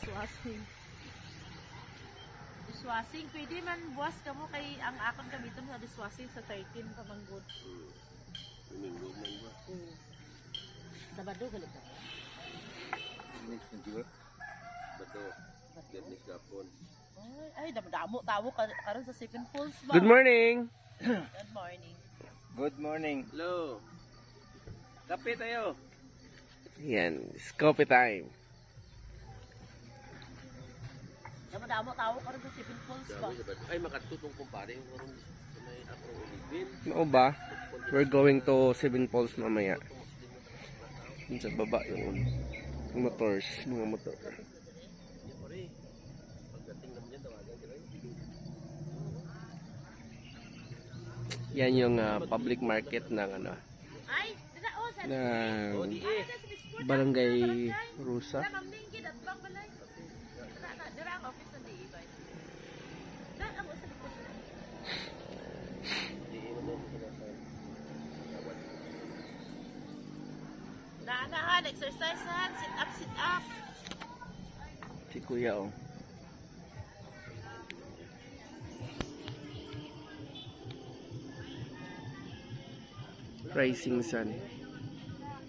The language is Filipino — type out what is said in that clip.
Swasing. Swasing, pwede man buwas ka mo kay ang akong gamiton sa diswasing sa 13 pa manggod. Minggo man ba? Sabado galit ka. Next na diba? Bado. Gadnis gapon. Ay, damo tawo karon sa Seven Falls ba? Good morning. Good morning. Good morning. Hello. Kape tayo. Yan, it's coffee time. Damo tawo karon sa Seven Falls ba? Ay, makatutong kumpare yung karon sa may Afro Olivin. Oo ba? We're going to Seven Falls mamaya. Yun sa baba yung motors, mga motor. Yan yung public market ng ano, ng Barangay Rusa. Naan, exercise han, sit up. Si Kuya oh. Rising sun.